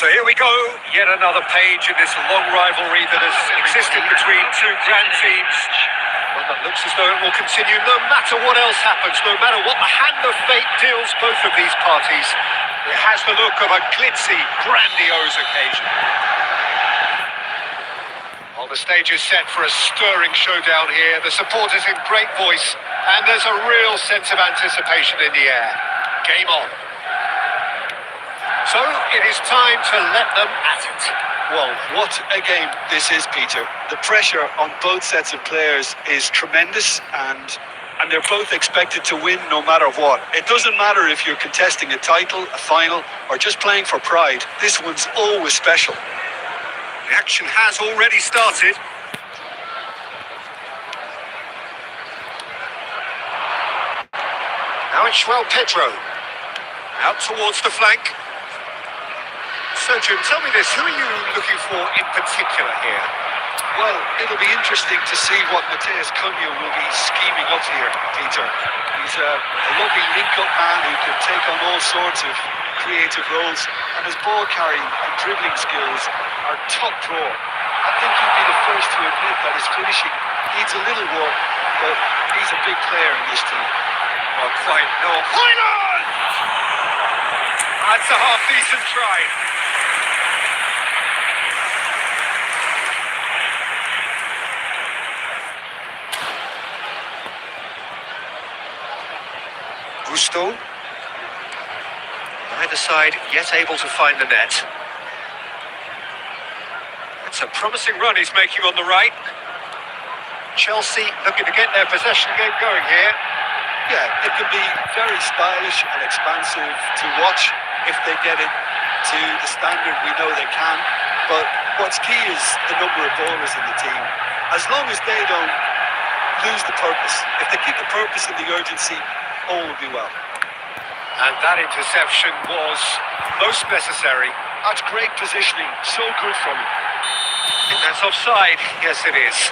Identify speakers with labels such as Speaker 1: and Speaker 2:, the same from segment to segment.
Speaker 1: So here we go, yet another page in this long rivalry that has existed between two grand teams. Well, that looks as though it will continue no matter what else happens, no matter what the hand of fate deals both of these parties. It has the look of a glitzy, grandiose occasion. Well, the stage is set for a stirring showdown here. The supporters in great voice, and there's a real sense of anticipation in the air. Game on. So, it is time to let them at it.
Speaker 2: Well, what a game this is, Peter. The pressure on both sets of players is tremendous, and they're both expected to win no matter what. It doesn't matter if you're contesting a title, a final, or just playing for pride. This one's always special.
Speaker 1: The action has already started. Now it's Pedro. Out towards the flank. So, Jim, tell me this, who are you looking for in particular here?
Speaker 2: Well, it'll be interesting to see what Mateus Cunha will be scheming up here, Peter. He's a lovely link-up man who can take on all sorts of creative roles, and his ball carrying and dribbling skills are top draw. I think he'd be the first to admit that his finishing needs a little work, but he's a big player in this team.
Speaker 1: Not quite, no. Highland! That's a half-decent try. Gusto. Neither side yet able to find the net. It's a promising run he's making on the right. Chelsea looking to get their possession game going here.
Speaker 2: Yeah, it can be very stylish and expansive to watch if they get it to the standard we know they can. But what's key is the number of ballers in the team. As long as they don't lose the purpose, if they keep the purpose and the urgency, all will be well.
Speaker 1: And that interception was most necessary.
Speaker 2: That's great positioning, so good from him.
Speaker 1: I think that's offside. Yes, it is.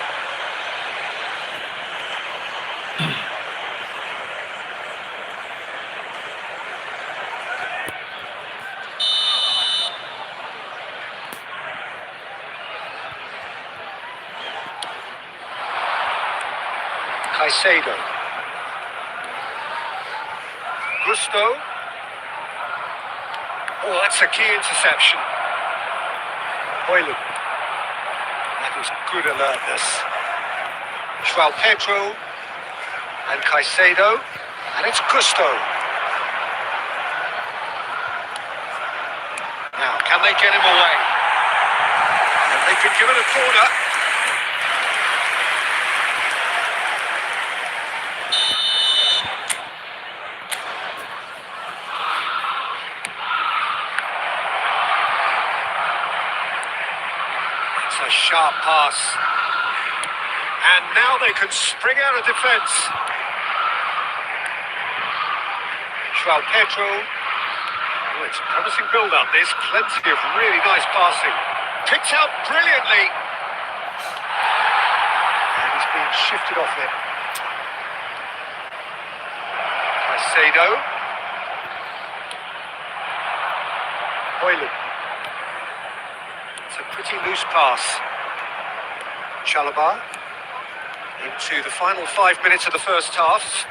Speaker 1: Caicedo. Gusto. Oh, that's a key interception. Hoyland. That was good alertness. Pedro and Caicedo. And it's Gusto. Now, can they get him away? And they've been given a corner. A sharp pass, and now they can spring out of defence. Pedro. Oh, it's a promising build-up. There's plenty of really nice passing. Picked out brilliantly, and he's being shifted off it. Caicedo. Hoyland. Pretty loose pass. Chalobah into the final 5 minutes of the first half.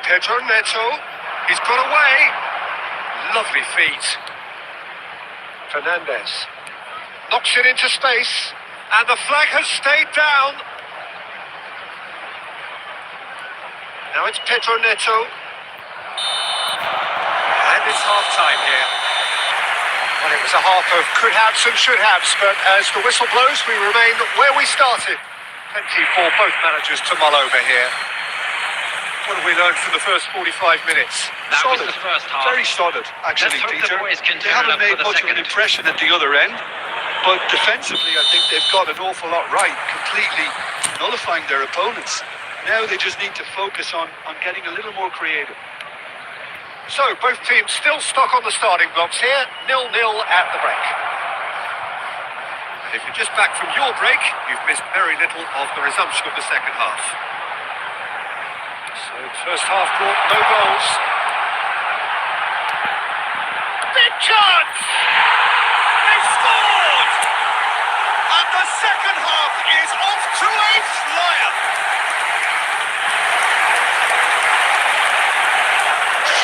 Speaker 1: Pedro Neto, he's got away. Lovely feet. Fernandez knocks it into space, and the flag has stayed down. Now it's Pedro Neto, and it's half-time here. Well, it was a half of could-haves and should-haves, but as the whistle blows, we remain where we started. Plenty for both managers to mull over here. What have we learned from the first 45 minutes?
Speaker 3: That
Speaker 2: solid.
Speaker 3: Was the first half.
Speaker 2: Very solid, actually, Peter. They haven't made much of an impression at the other end, but defensively, I think they've got an awful lot right, completely nullifying their opponents. Now they just need to focus on getting a little more creative.
Speaker 1: So, both teams still stuck on the starting blocks here, 0-0 at the break. And if you're just back from your break, you've missed very little of the resumption of the second half. So, the first half brought no goals. Chance! They've scored! And the second half is off to a flyer.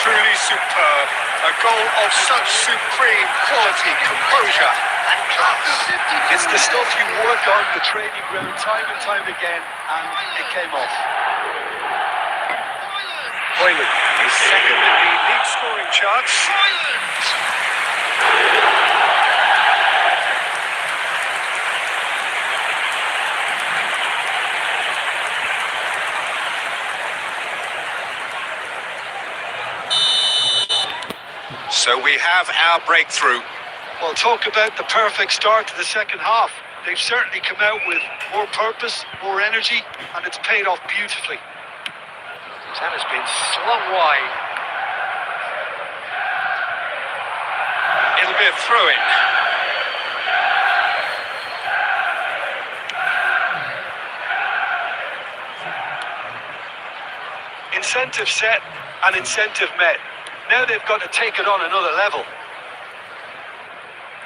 Speaker 1: Truly superb. A goal of such supreme quality, composure and class.
Speaker 2: It's the stuff you work on the training ground time and time again, and it came off.
Speaker 1: Boylan is second in the league scoring charts. So we have our breakthrough.
Speaker 2: Well, talk about the perfect start to the second half. They've certainly come out with more purpose, more energy, and it's paid off beautifully.
Speaker 1: That has been slung wide. It'll be a throw-in.
Speaker 2: Incentive set and incentive met. Now they've got to take it on another level.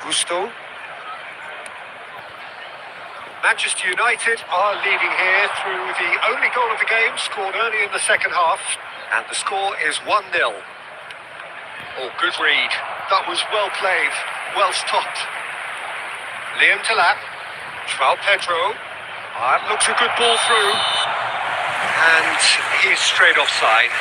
Speaker 1: Gusto. Manchester United are leading here through the only goal of the game, scored early in the second half, and the score is 1-0. Oh, good read.
Speaker 2: That was well played, well stopped.
Speaker 1: Liam Delap, João Pedro. That looks a good ball through. And he's straight offside.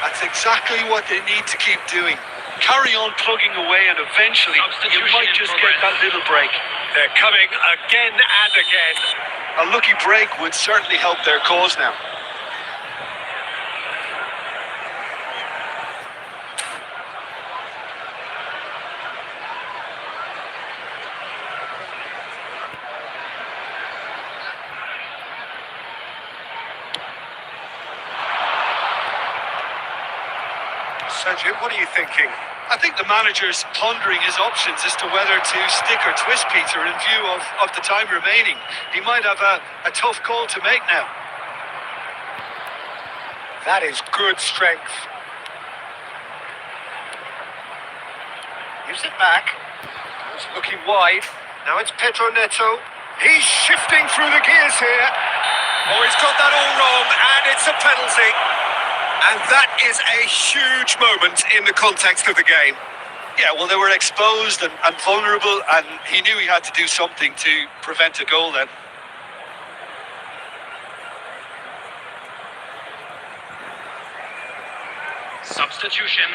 Speaker 2: That's exactly what they need to keep doing. Carry on plugging away, and eventually you might just get that little break.
Speaker 1: They're coming again and again.
Speaker 2: A lucky break would certainly help their cause now.
Speaker 1: Sergio, what are you thinking?
Speaker 2: I think the manager's pondering his options as to whether to stick or twist Peter in view of the time remaining. He might have a tough call to make now.
Speaker 1: That is good strength. Gives it back. It's looking wide. Now it's Pedro Neto. He's shifting through the gears here. Oh, he's got that all wrong, and it's a penalty. And that is a huge moment in the context of the game.
Speaker 2: Yeah, well, they were exposed and vulnerable, and he knew he had to do something to prevent a goal then.
Speaker 3: Substitution.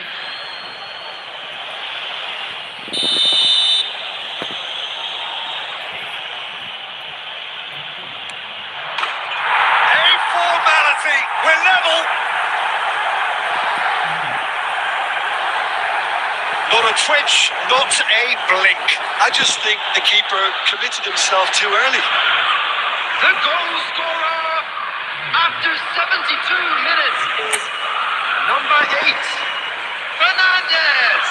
Speaker 1: A formality. We're level. Not a twitch, not a blink.
Speaker 2: I just think the keeper committed himself too early.
Speaker 3: The goal scorer after 72 minutes is number 8, Fernandez.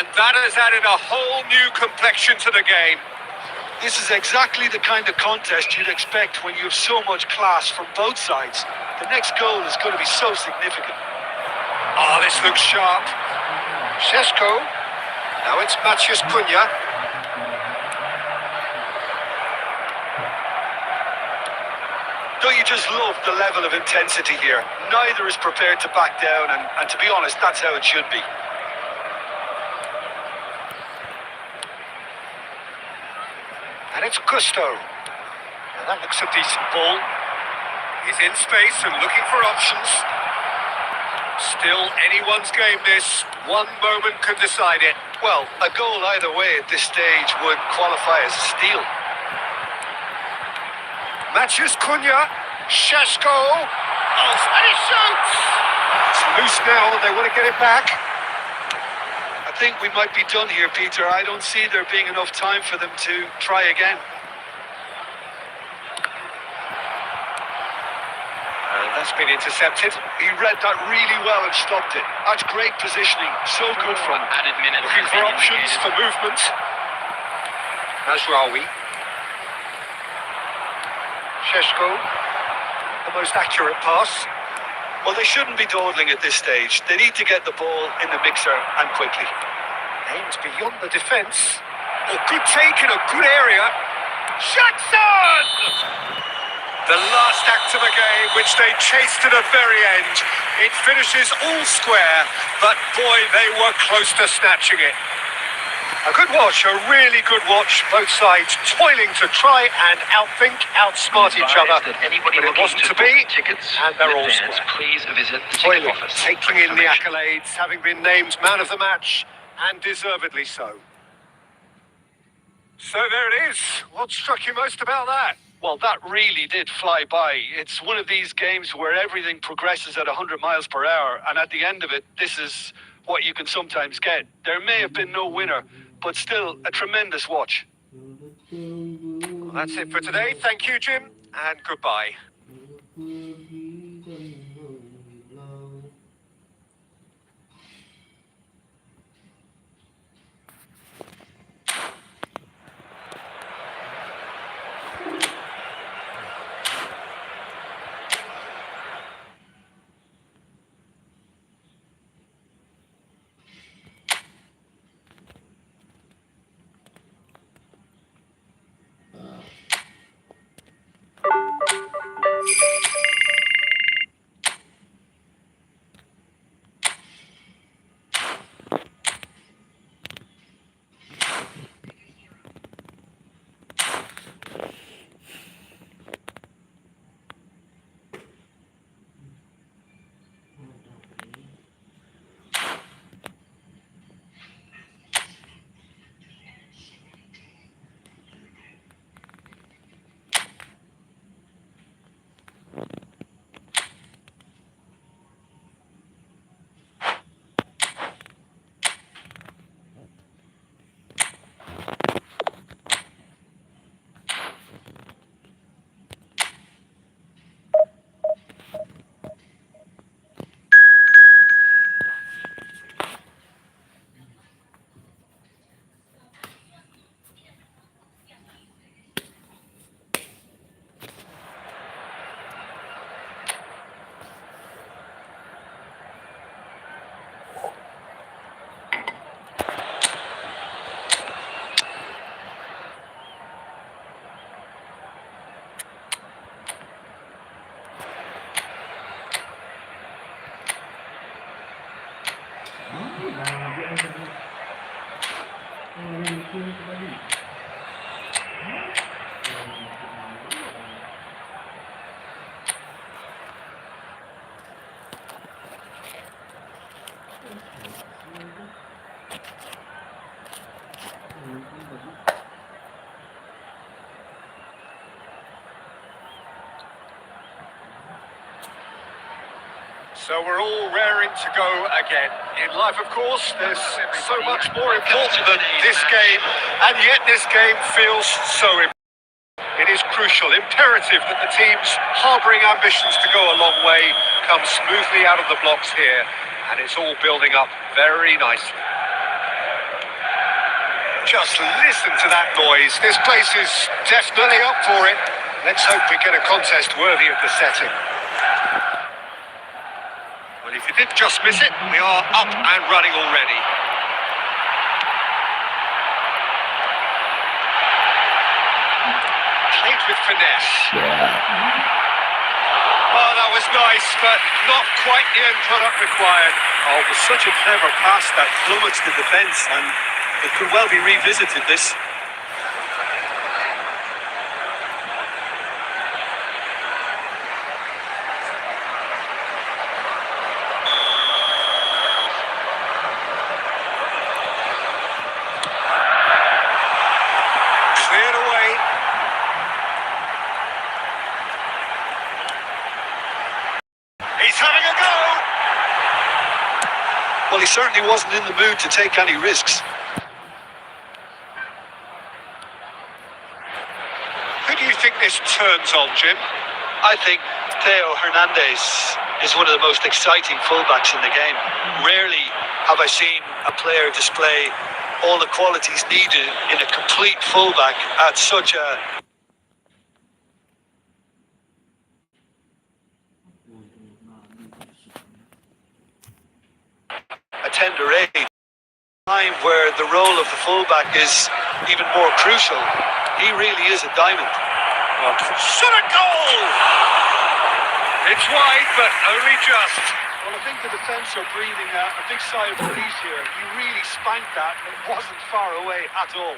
Speaker 1: And that has added a whole new complexion to the game.
Speaker 2: This is exactly the kind of contest you'd expect when you have so much class from both sides. The next goal is going to be so significant.
Speaker 1: Oh, this looks sharp. Šeško. Now it's Matheus Cunha.
Speaker 2: Don't you just love the level of intensity here? Neither is prepared to back down, and to be honest, that's how it should be.
Speaker 1: And it's Gusto. Now that looks a decent ball. He's in space and looking for options. Still anyone's game this. One moment can decide it.
Speaker 2: Well, a goal either way at this stage would qualify as a steal.
Speaker 1: Matheus Cunha. Šeško. Oh, and he shoots! It's loose now and they want to get it back.
Speaker 2: I think we might be done here, Peter. I don't see there being enough time for them to try again.
Speaker 1: That's been intercepted.
Speaker 2: He read that really well and stopped it. That's great positioning. So good from him.
Speaker 3: Added minute
Speaker 1: Looking
Speaker 3: has
Speaker 1: for
Speaker 3: been
Speaker 1: options
Speaker 3: indicated.
Speaker 1: for movement. Mazraoui. Sheshko. The most accurate pass.
Speaker 2: Well, they shouldn't be dawdling at this stage. They need to get the ball in the mixer and quickly.
Speaker 1: Aims beyond the defence. Oh, good take in a good area. Jackson! The last act of the game, which they chased to the very end. It finishes all square, but boy, they were close to snatching it. A good watch, a really good watch. Both sides toiling to try and outthink, outsmart each other.
Speaker 3: That anybody
Speaker 1: But it
Speaker 3: looking
Speaker 1: wasn't to
Speaker 3: book
Speaker 1: be,
Speaker 3: tickets
Speaker 1: and they're
Speaker 3: in
Speaker 1: all
Speaker 3: advance,
Speaker 1: square.
Speaker 3: please visit the ticket
Speaker 1: Toiling,
Speaker 3: office.
Speaker 1: taking in the accolades, having been named man of the match, and deservedly so. So there it is. What struck you most about that?
Speaker 2: Well, that really did fly by. It's one of these games where everything progresses at 100 miles per hour, and at the end of it, this is what you can sometimes get. There may have been no winner, but still a tremendous watch.
Speaker 1: Well, that's it for today. Thank you, Jim, and goodbye. So we're all raring to go again. In life, of course, there's so much more important than this game, and yet this game feels so important. It is crucial, imperative that the teams harbouring ambitions to go a long way come smoothly out of the blocks here, and it's all building up very nicely. Just listen to that noise. This place is definitely up for it. Let's hope we get a contest worthy of the setting. Well, if you did just miss it, we are up and running already. Played with finesse. Oh, that was nice, but not quite the end product required.
Speaker 2: Oh, it was such a clever pass that flummoxed the defence, and it could well be revisited, this.
Speaker 1: Cleared away. He's having a go.
Speaker 2: Well, he certainly wasn't in the mood to take any risks.
Speaker 1: Who do you think this turns on, Jim?
Speaker 2: I think Theo Hernandez is one of the most exciting fullbacks in the game. Rarely have I seen a player display all the qualities needed in a complete fullback at such a tender age. Time where the role of the fullback is even more crucial. He really is a diamond.
Speaker 1: Shot a goal! It's wide, but only just.
Speaker 2: Well, I think the defence are breathing a big sigh of relief here. He really spanked that. It wasn't far away at all.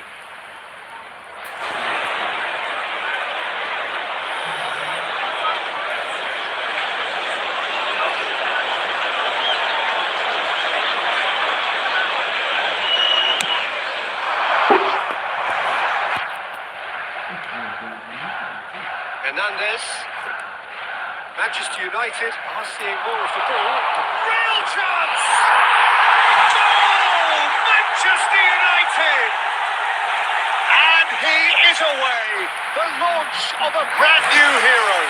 Speaker 1: Hernandez. Manchester United are seeing more of the ball. Real chance! Goal! Manchester United! And he is away. The launch of a brand new hero.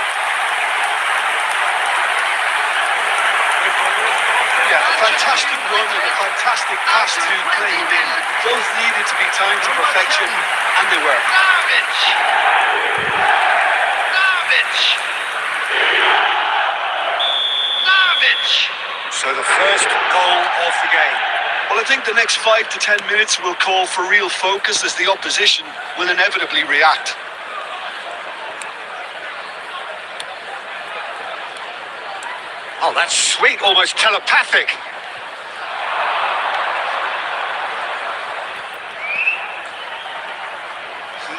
Speaker 2: Yeah, a fantastic run and a fantastic pass to Clayton in. Both needed to be timed to perfection, and they were.
Speaker 1: So the first goal of the game.
Speaker 2: Well, I think the next 5 to 10 minutes will call for real focus as the opposition will inevitably react.
Speaker 1: Oh, that's sweet, almost telepathic.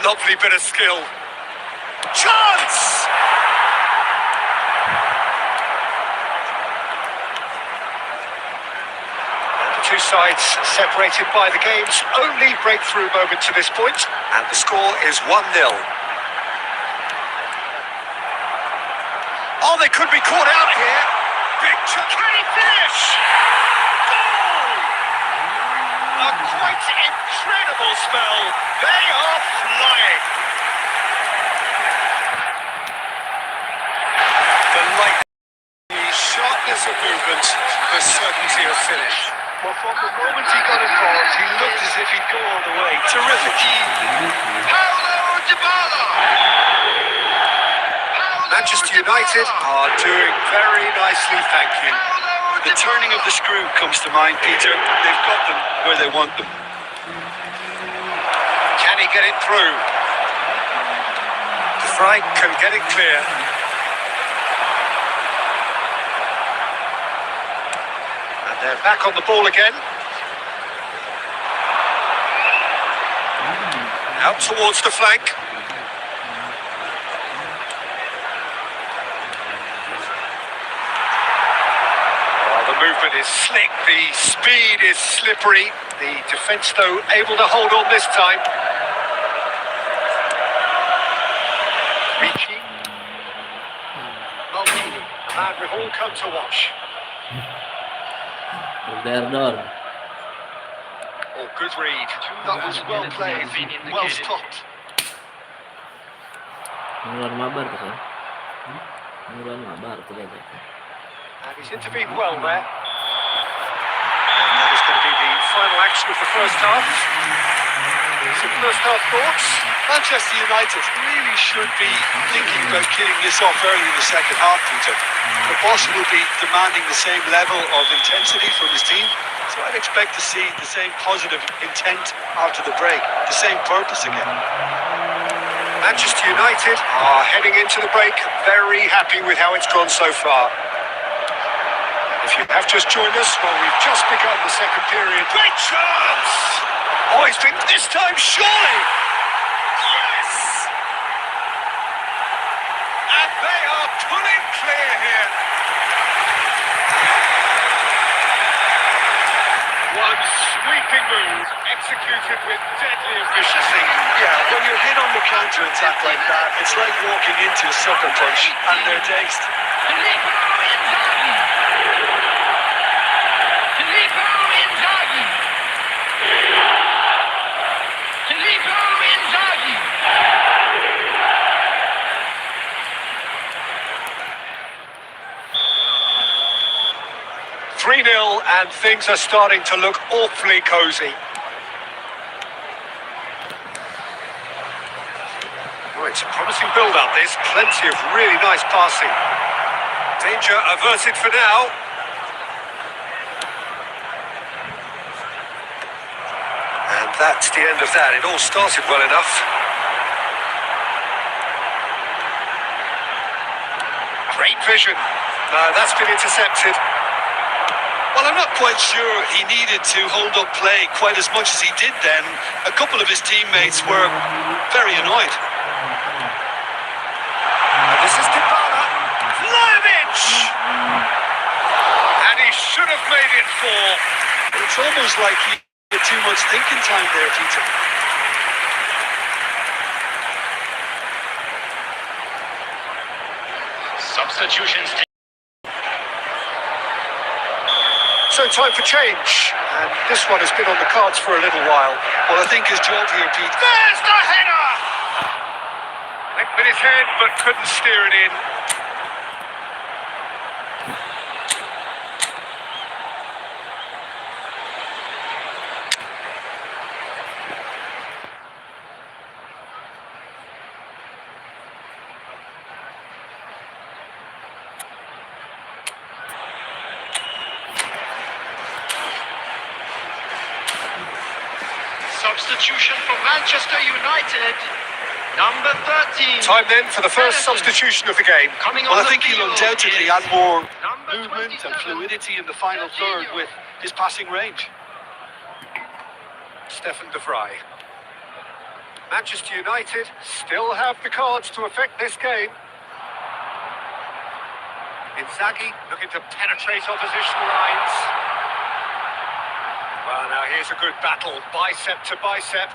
Speaker 1: Lovely bit of skill. Chance! Two sides separated by the game's only breakthrough moment to this point, and the score is 1-0. Oh, they could be caught out here. Big chance. Can he finish? Goal! A quite incredible spell. They are flying. The light, the sharpness of movement, the certainty of finish.
Speaker 2: Well, from the moment he got involved, he looked as if he'd go all the way. Terrific.
Speaker 3: Paulo Dybala!
Speaker 1: Manchester United are doing very nicely, thank you.
Speaker 2: The turning of the screw comes to mind, Peter. They've got them where they want them.
Speaker 1: Can he get it through? De Vrij can get it clear. And they're back on the ball again. Out towards the flank. The movement is slick, the speed is slippery. The defence, though, able to hold on this time. Ricci. Maldini, the man we've all come to watch. Oh, good read. That was well played, well stopped. And he's intervened well there. And that is going to be the final action of the first half. Some first half thoughts?
Speaker 2: Manchester United really should be thinking about killing this off early in the second half, Peter. The boss will be demanding the same level of intensity from his team, so I'd expect to see the same positive intent after the break, the same purpose again.
Speaker 1: Manchester United are heading into the break very happy with how it's gone so far. If you have just joined us, well, we've just begun the second period. Great chance! Oh, he's been this time, surely! Yes! And they are pulling clear here. One sweeping move, executed with deadly efficiency.
Speaker 2: Yeah, when you're hit on the counter-attack like that, it's like walking into a sucker punch and their taste.
Speaker 1: And things are starting to look awfully cosy. Oh, it's a promising build-up, this. Plenty of really nice passing. Danger averted for now. And that's the end of that. It all started well enough. Great vision. No, that's been intercepted.
Speaker 2: Well, I'm not quite sure he needed to hold up play quite as much as he did then. A couple of his teammates were very annoyed.
Speaker 1: And this is Dybala. Vlahovic! And he should have made it 4.
Speaker 2: It's almost like he had too much thinking time there, Peter.
Speaker 3: Substitutions.
Speaker 1: So time for change. And this one has been on the cards for a little while.
Speaker 2: Well, I think his job here, Pete.
Speaker 1: There's the header! Went with his head, but couldn't steer it in.
Speaker 3: Substitution for Manchester United. Number 13.
Speaker 1: Time then for the first substitution of the game.
Speaker 3: Coming
Speaker 2: Well,
Speaker 3: on
Speaker 2: I think
Speaker 3: the
Speaker 2: he'll
Speaker 3: field
Speaker 2: undoubtedly
Speaker 3: is
Speaker 2: add more
Speaker 3: number
Speaker 2: movement and
Speaker 3: 27,
Speaker 2: fluidity in the final third with his passing range.
Speaker 1: Stefan de Vrij. Manchester United still have the cards to affect this game. Inzaghi looking to penetrate opposition lines. Well, now here's a good battle, bicep to bicep.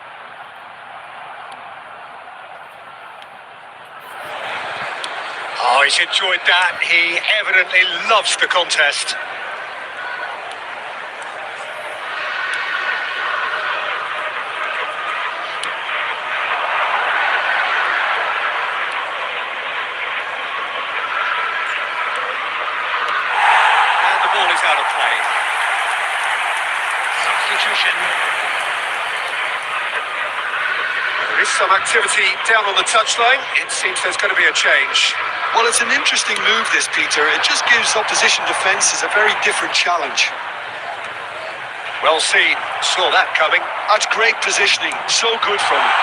Speaker 1: Oh, he's enjoyed that. He evidently loves the contest. And the ball is out of play.
Speaker 3: substitution.
Speaker 1: There is some activity down on the touchline. It seems there's going to be a change.
Speaker 2: Well, it's an interesting move, this, Peter. It just gives opposition defences a very different challenge.
Speaker 1: Well seen. Saw that coming.
Speaker 2: That's great positioning. So good from him.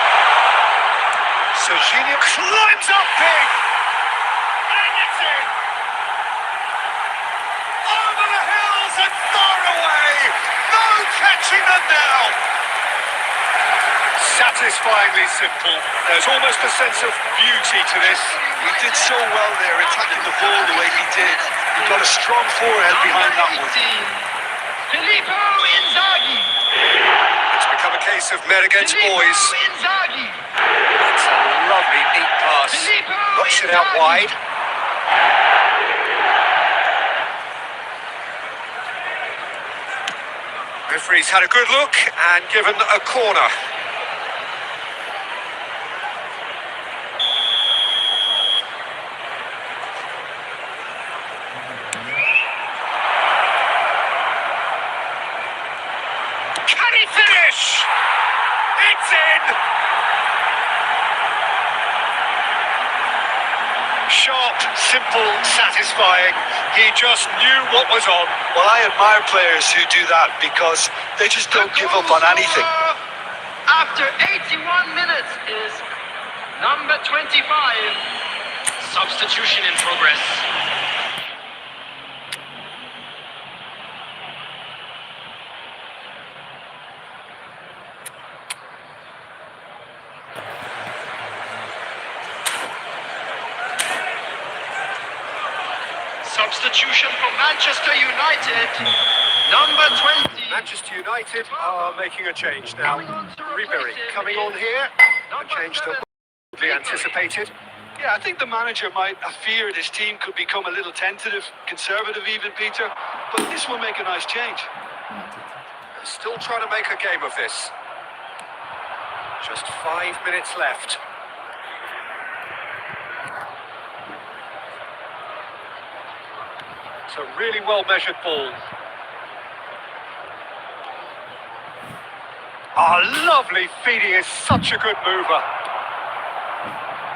Speaker 1: Serginho climbs up big. And it's in. Over the hills and far away. No catching them now. Satisfyingly simple. There's almost a sense of beauty to this.
Speaker 2: He did so well there, attacking the ball the way he did. He got a strong forehead behind that one.
Speaker 3: Filippo Inzaghi.
Speaker 1: It's become a case of men against boys.
Speaker 3: Inzaghi.
Speaker 1: It's a lovely, neat pass. Knocks it out wide. Referee's had a good look and given a corner. Can he finish? It's in! Sharp, simple, satisfying. He just knew what was on.
Speaker 2: Well, I admire players who do that because they just don't give up on anything.
Speaker 3: After 81 minutes is number 25. Substitution in progress. Substitution for Manchester United. Number 20.
Speaker 1: Manchester United are making a change now. Ribery coming on here. A change that was anticipated.
Speaker 2: Yeah, I think the manager might have feared his team could become a little tentative, conservative even, Peter. But this will make a nice change.
Speaker 1: Still trying to make a game of this. Just 5 minutes left. It's a really well-measured ball. Oh, lovely feeding is such a good mover.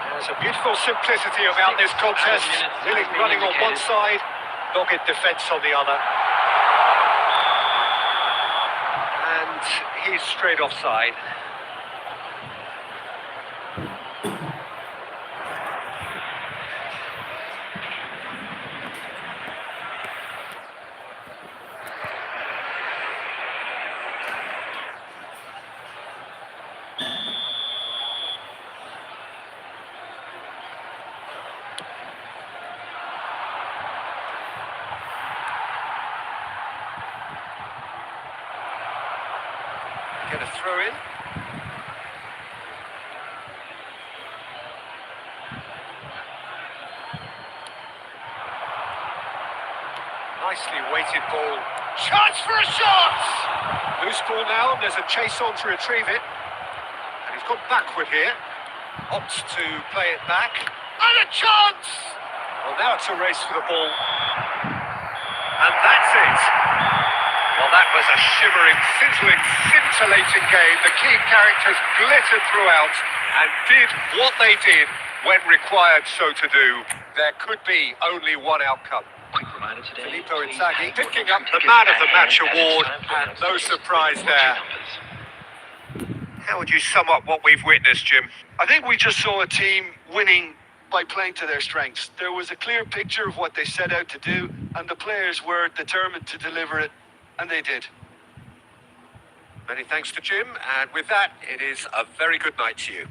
Speaker 1: There's a beautiful simplicity about this contest. Really running on one side, dogged defence on the other. And he's straight offside. Get a throw in. Nicely weighted ball. Chance for a shot! Loose ball now, and there's a chase on to retrieve it. And he's gone backward here. Opts to play it back. And a chance! Well, now it's a race for the ball. And that's it. Well, that was a shimmering, sizzling, scintillating game. The key characters glittered throughout and did what they did when required so to do. There could be only one outcome. Filippo Inzaghi picking up the Man of the Match award, and no surprise there. How would you sum up what we've witnessed, Jim?
Speaker 2: I think we just saw a team winning by playing to their strengths. There was a clear picture of what they set out to do, and the players were determined to deliver it, and they did.
Speaker 1: Many thanks to Jim, and with that, it is a very good night to you.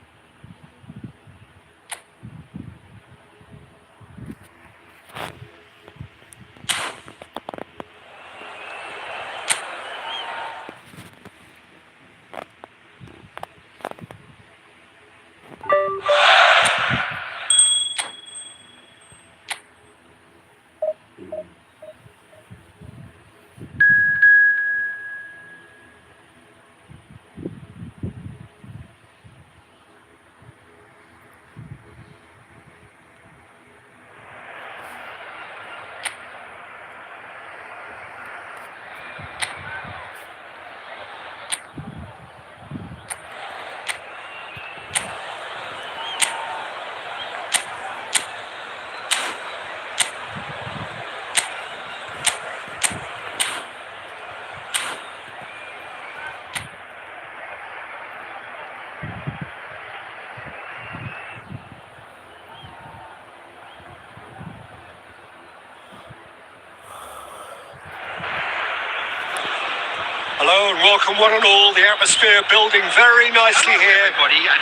Speaker 1: Hello and welcome one and all. The atmosphere building very nicely here.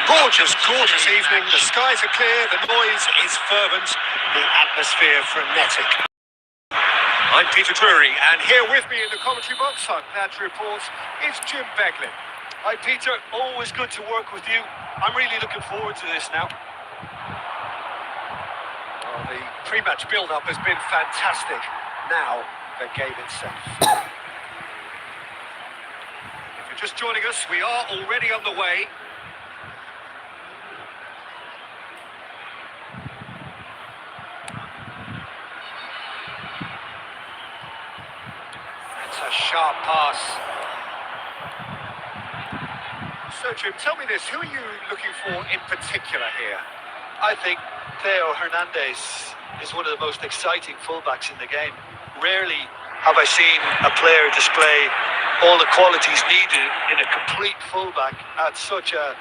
Speaker 1: Gorgeous, gorgeous evening. The skies are clear, the noise is fervent, the atmosphere frenetic. I'm Peter Drury, and here with me in the commentary box, I'm glad to report, is Jim Beglin.
Speaker 2: Hi Peter, always good to work with you. I'm really looking forward to this now.
Speaker 1: Well, the pre-match build-up has been fantastic. Now, the game itself. Just joining us, we are already on the way. It's a sharp pass. So Jim, tell me this, who are you looking for in particular here?
Speaker 2: I think Theo Hernandez is one of the most exciting fullbacks in the game. Rarely have I seen a player display all the qualities needed in a complete fullback at such a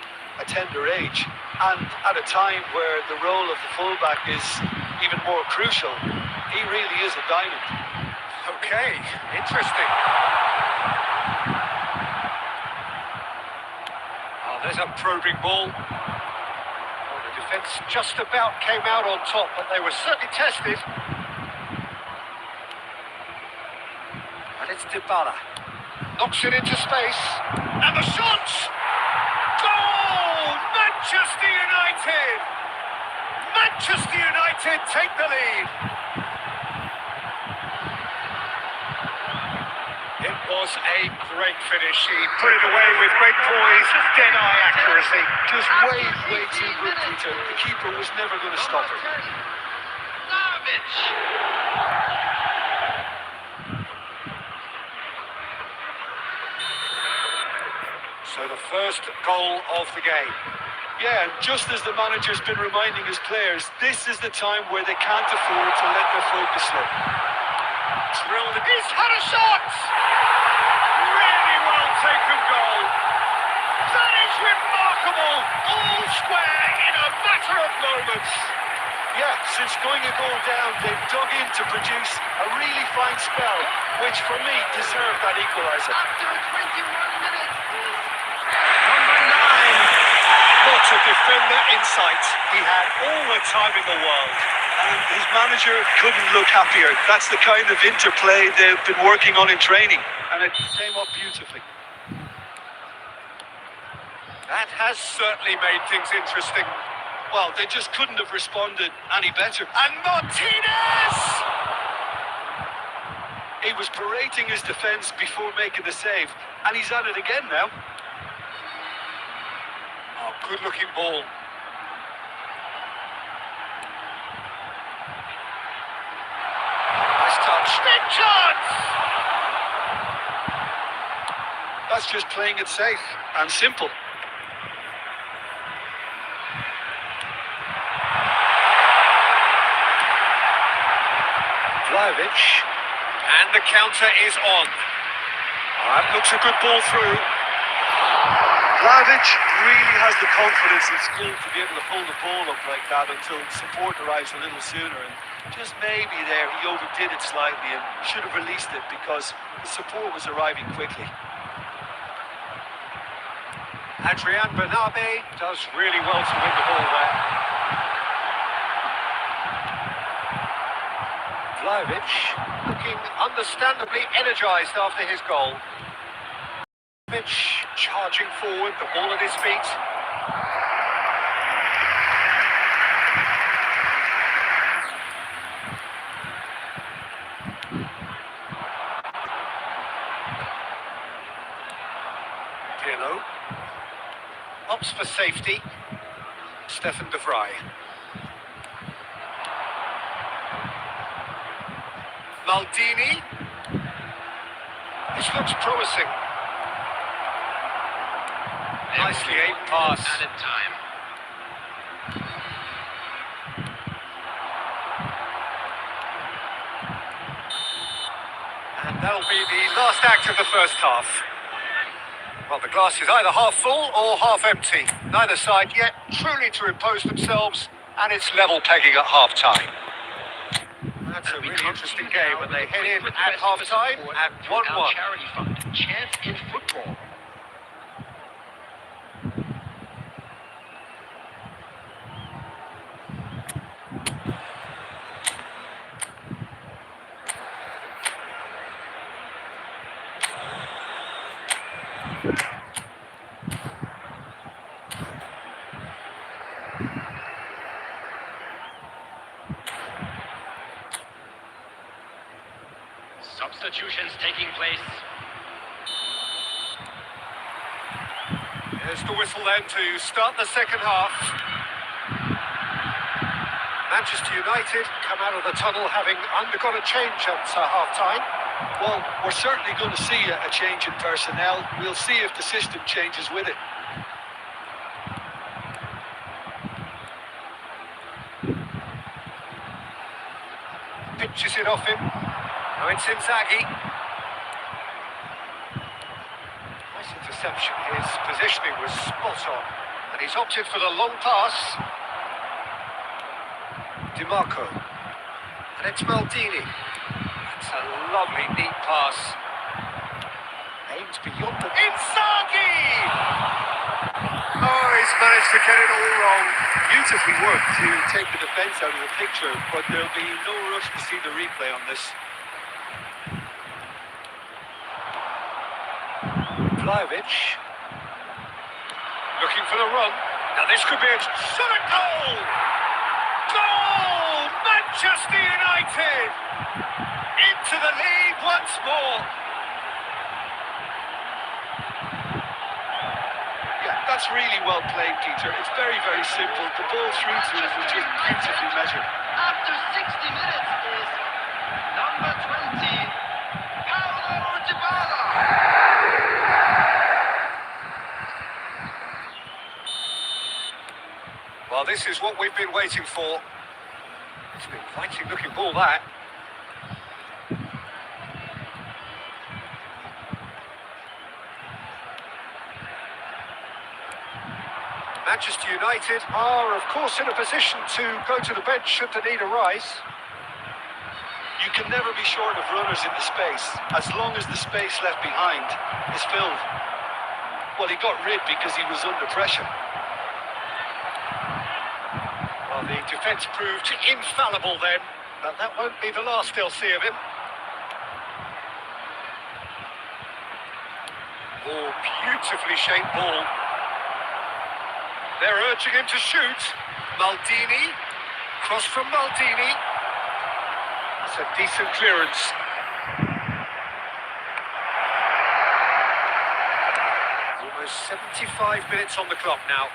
Speaker 2: tender age, and at a time where the role of the fullback is even more crucial. He really is a diamond.
Speaker 1: Okay, interesting. Oh, there's a probing ball. Oh, the defence just about came out on top, but they were certainly tested. And it's Dybala. Knocks it into space. And the shot! Goal! Manchester United! Manchester United take the lead. It was a great finish. He put it away with great poise, dead-eye accuracy.
Speaker 2: Just way too good, Peter. The keeper was never going to stop it.
Speaker 1: So the first goal of the game.
Speaker 2: Yeah, and just as the manager's been reminding his players, this is the time where they can't afford to let their focus slip.
Speaker 1: Drilled. He's had a shot! Really well taken goal. That is remarkable. All square in a matter of moments.
Speaker 2: Yeah, since going a goal down, they've dug in to produce a really fine spell, which for me deserved that equaliser.
Speaker 3: After 21 minutes is
Speaker 1: Number 9. What a defender in sight. He had all the time in the world.
Speaker 2: And his manager couldn't look happier. That's the kind of interplay they've been working on in training, and it came up beautifully.
Speaker 1: That has certainly made things interesting.
Speaker 2: Well, they just couldn't have responded any better.
Speaker 1: And Martinez!
Speaker 2: He was berating his defence before making the save, and he's at it again now.
Speaker 1: Oh, good-looking ball. Nice touch. Big chance!
Speaker 2: That's just playing it safe and simple.
Speaker 1: And the counter is on. That looks a good ball through.
Speaker 2: Vlahovic really has the confidence and skill to be able to pull the ball up like that until support arrives a little sooner. And just maybe there he overdid it slightly and should have released it because the support was arriving quickly.
Speaker 1: Adrian Bernabe does really well to win the ball there. Vlahovic looking understandably energised after his goal. Vlahovic charging forward, the ball at his feet. Pirlo opts for safety. Stefan de Vrij. Maldini. This looks promising. Nicely aimed pass.
Speaker 3: added time.
Speaker 1: And that'll be the last act of the first half. Well, the glass is either half full or half empty. Neither side yet truly to impose themselves, and it's level pegging at half-time. That's a really interesting game, and they head in at half-time at 1-1.
Speaker 3: Charity fund, Chance in Football. Substitutions taking place.
Speaker 1: There's the whistle then to start the second half. Manchester United come out of the tunnel having undergone a change at half-time.
Speaker 2: Well, we're certainly going to see a change in personnel. We'll see if the system changes with it.
Speaker 1: Pitches it off him. Now it's Inzaghi. Nice interception. His positioning was spot on. And he's opted for the long pass. Di Marco. And it's Maldini. That's a lovely, neat pass. Aims beyond the... Inzaghi! Oh, he's managed to get it all wrong.
Speaker 2: Beautifully worked to take the defence out of the picture, but there'll be no rush to see the replay on this.
Speaker 1: Vlahovic. Looking for the run. Now this could be a shot at goal! Goal! Manchester United! Into the lead once more.
Speaker 2: Yeah, that's really well played, Peter. It's very, very simple. The ball through to him was just beautifully measured.
Speaker 3: After 60 minutes is number 20, Paulo Dybala.
Speaker 1: this is what we've been waiting for. It's an inviting looking ball, that. Manchester United are, of course, in a position to go to the bench should the need arise.
Speaker 2: You can never be short of runners in the space, as long as the space left behind is filled. Well, he got rid because he was under pressure.
Speaker 1: Well, the defence proved infallible then, but that won't be the last they'll see of him. Oh, beautifully shaped ball. They're urging him to shoot. Maldini. Cross from Maldini. That's a decent clearance. Almost 75 minutes on the clock now.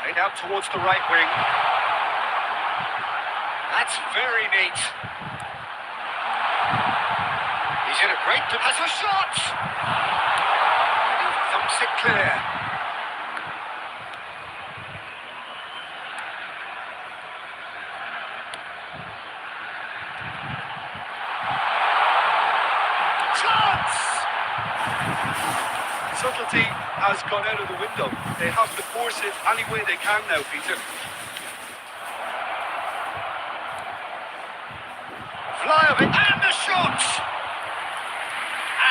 Speaker 1: Played out towards the right wing. That's very neat. He's in a great... has a shot! He thumps it clear. Chance!
Speaker 2: Subtlety has gone out of the window. They have to force it any way they can now, Peter.
Speaker 1: Vlahovic, and the shot!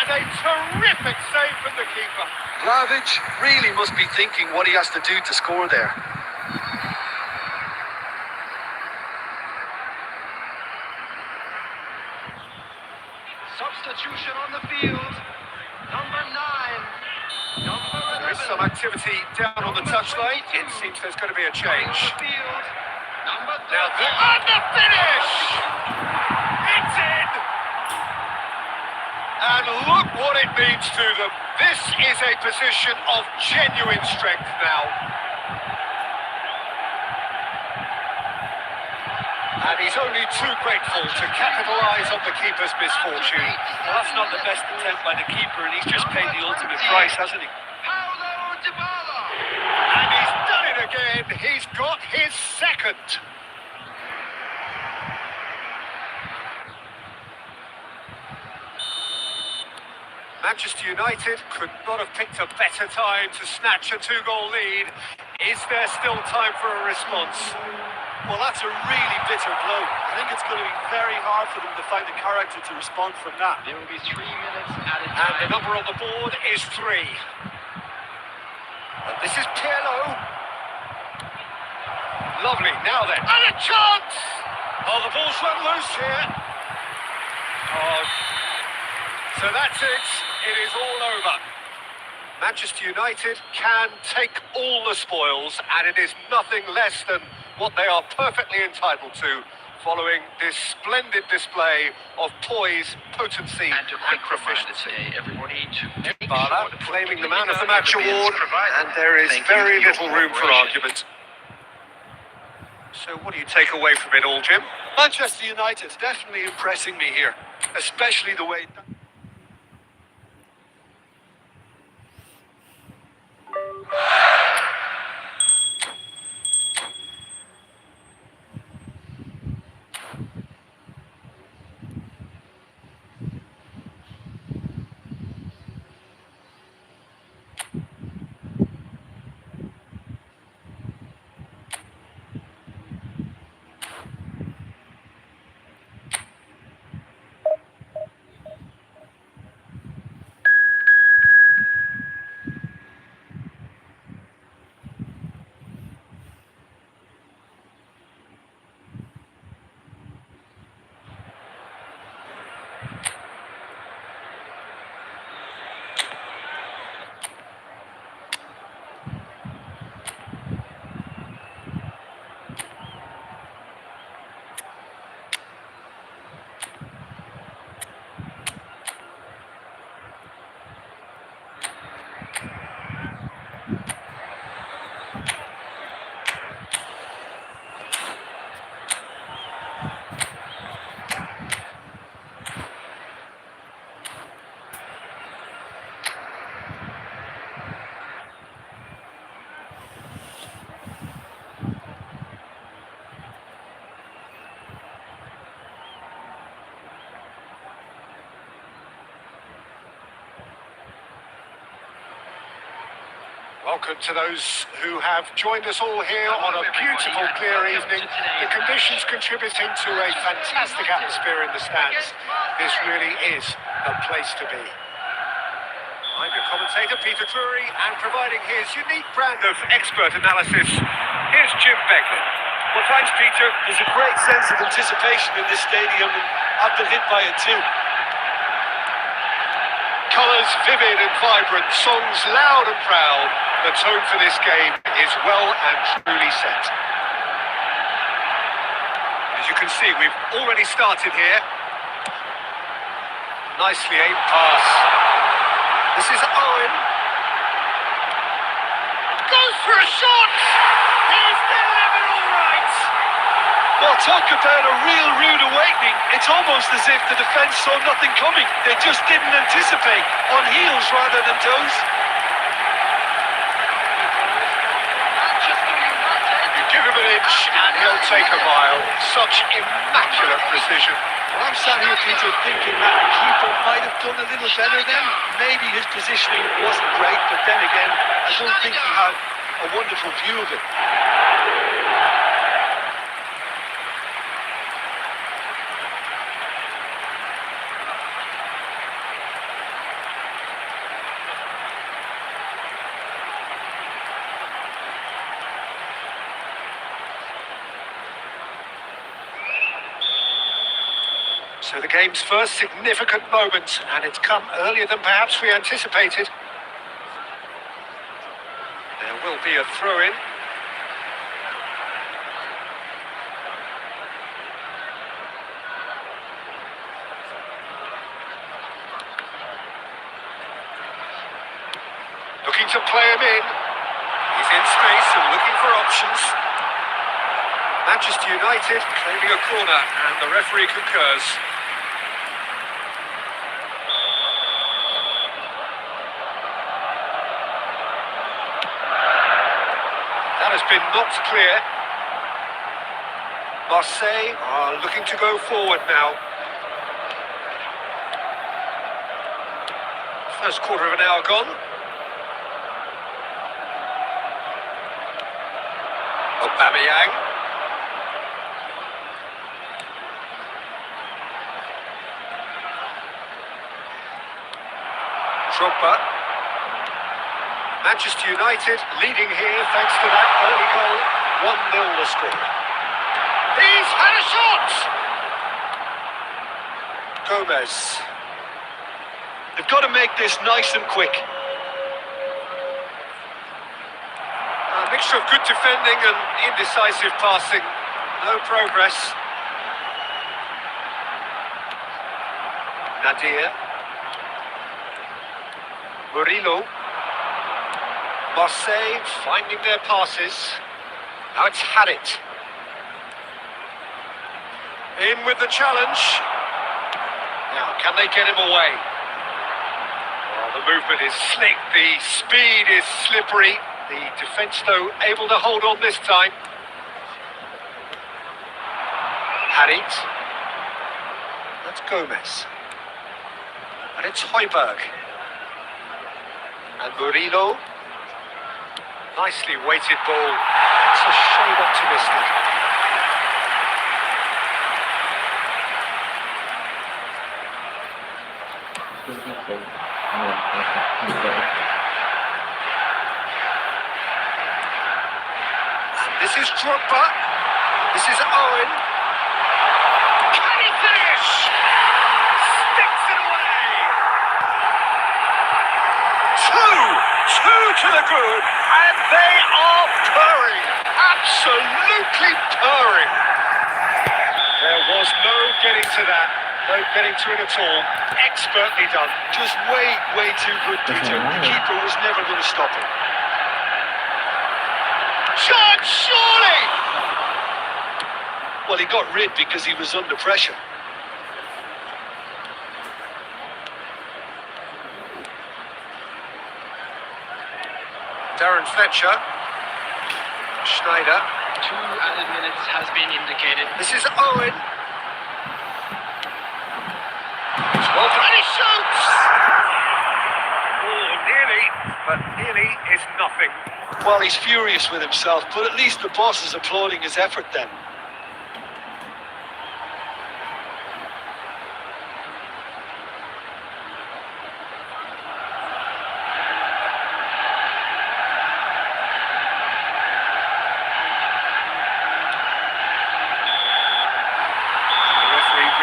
Speaker 1: And a terrific save from the keeper.
Speaker 2: Vlahovic really must be thinking what he has to do to score there.
Speaker 3: Substitution on the field. Number 9. Number 11.
Speaker 1: There is some activity down on the touchline. It seems there's going to be a change.
Speaker 3: On the field. Number 13.
Speaker 1: Now and the finish! It's in! And look what it means to them. This is a position of genuine strength now. And he's only too grateful to capitalise on the keeper's misfortune.
Speaker 2: Well, that's not the best attempt by the keeper, and he's just paid the ultimate price, hasn't he?
Speaker 3: Paulo Dybala.
Speaker 1: And he's done it again. He's got his second. Manchester United could not have picked a better time to snatch a two-goal lead. Is there still time for a response?
Speaker 2: Well, that's a really bitter blow. I think it's going to be very hard for them to find the character to respond from that.
Speaker 3: There will be 3 minutes added
Speaker 1: And the
Speaker 3: time.
Speaker 1: number on the board is 3. And this is Pirlo. Lovely, now then. And a chance! Oh, the ball's run loose here. Oh, so that's it. It is all over. Manchester United can take all the spoils, and it is nothing less than what they are perfectly entitled to, following this splendid display of poise, potency,
Speaker 3: And to
Speaker 1: and
Speaker 3: quick reminder
Speaker 1: proficiency.
Speaker 3: today, everybody, to make
Speaker 1: Bala
Speaker 3: sure to put
Speaker 1: claiming the
Speaker 3: any
Speaker 1: man of the match
Speaker 3: evidence
Speaker 1: award,
Speaker 3: provided.
Speaker 1: and there is
Speaker 3: Thank you
Speaker 1: very
Speaker 3: for your
Speaker 1: little room for
Speaker 3: cooperation.
Speaker 1: argument. So what do you take away from it all, Jim?
Speaker 2: Manchester United definitely impressing me here, especially the way...
Speaker 1: Welcome to those who have joined us all here on a beautiful, clear evening. The conditions contributing to a fantastic atmosphere in the stands. This really is a place to be. I'm your commentator, Peter Drury, and providing his unique brand of expert analysis, here's Jim Beglin.
Speaker 2: Well, thanks, Peter. There's a great sense of anticipation in this stadium, and I've been hit by it too.
Speaker 1: Colours vivid and vibrant, songs loud and proud. The tone for this game is well and truly set. As you can see, we've already started here. Nicely aimed pass. This is Owen. Goes for a shot! He's delivered all right!
Speaker 2: Well, talk about a real rude awakening. It's almost as if the defence saw nothing coming. They just didn't anticipate, on heels rather than toes.
Speaker 1: You give him an inch and he'll take a mile. Such immaculate precision.
Speaker 2: Well, I'm sat here, Peter, thinking that the keeper might have done a little better then. Maybe his positioning wasn't great, but then again, I don't think he had a wonderful view of it.
Speaker 1: So the game's first significant moment, and it's come earlier than perhaps we anticipated. There will be a throw-in. Looking to play him in. He's in space and looking for options. Manchester United claiming a corner, and the referee concurs. That has been knocked clear. Marseille are looking to go forward now. First quarter of an hour gone. Aubameyang. Drogba. Manchester United leading here thanks to that early goal. 1-0 the score. He's had a shot! Gomez.
Speaker 2: They've got to make this nice and quick.
Speaker 1: A mixture of good defending and indecisive passing. No progress. Nadir. Murillo. Marseille finding their passes. Now it's Harit. In with the challenge. Now, can they get him away? Well, the movement is slick, the speed is slippery. The defence, though, able to hold on this time. Harit. That's Gomez. And it's Højbjerg. And Murillo. Nicely weighted ball. It's a shade optimistic. And this is Drogba. This is Owen. Can he finish? Sticks it away. Two to the good, and they are purring. Absolutely purring. There was no getting to that. No getting to it at all. Expertly done.
Speaker 2: Just way too good, Peter. The keeper was never going to stop it.
Speaker 1: Shot, surely!
Speaker 2: Well, he got rid because he was under pressure.
Speaker 1: Darren Fletcher. Schneider.
Speaker 3: 2 added minutes has been indicated.
Speaker 1: This is Owen. Well, and he shoots! Oh, nearly, but nearly is nothing.
Speaker 2: Well, he's furious with himself, but at least the boss is applauding his effort then.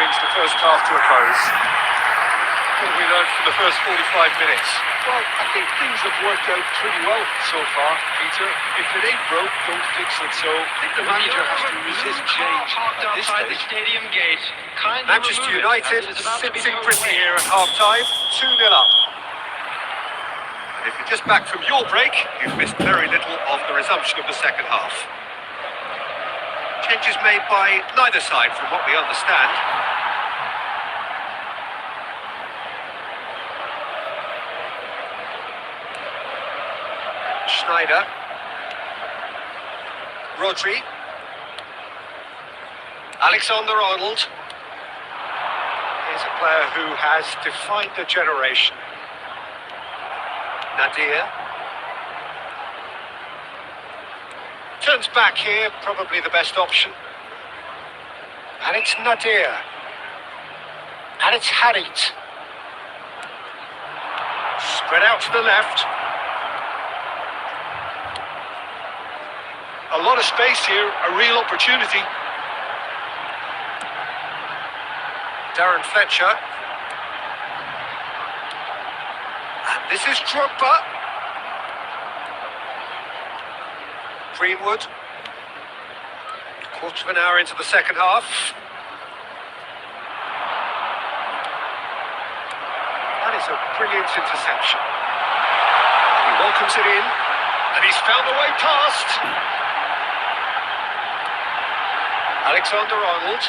Speaker 1: The first half to a close. What have we learned from the first 45 minutes?
Speaker 2: Well, I think things have worked out pretty well so far, Peter. If it ain't broke, don't fix it. So I think the manager has to resist change at this
Speaker 3: outside the
Speaker 2: stage.
Speaker 3: stadium gate. Kindly
Speaker 1: Manchester
Speaker 3: remove it,
Speaker 1: United
Speaker 3: as it is about to be
Speaker 1: sitting
Speaker 3: towed
Speaker 1: pretty
Speaker 3: away.
Speaker 1: here at half-time, 2-0 up. And if you're just back from your break, you've missed very little of the resumption of the second half. Changes made by neither side, from what we understand. Schneider. Rodri. Alexander-Arnold. Here's a player who has defined a generation. Nadir. Turns back here, probably the best option. And it's Nadir. And it's Harit. Spread out to the left.
Speaker 2: A lot of space here, a real opportunity.
Speaker 1: Darren Fletcher. And this is Drogba. Greenwood. Quarter of an hour into the second half. That is a brilliant interception. He welcomes it in. And he's found a way past. Alexander-Arnold.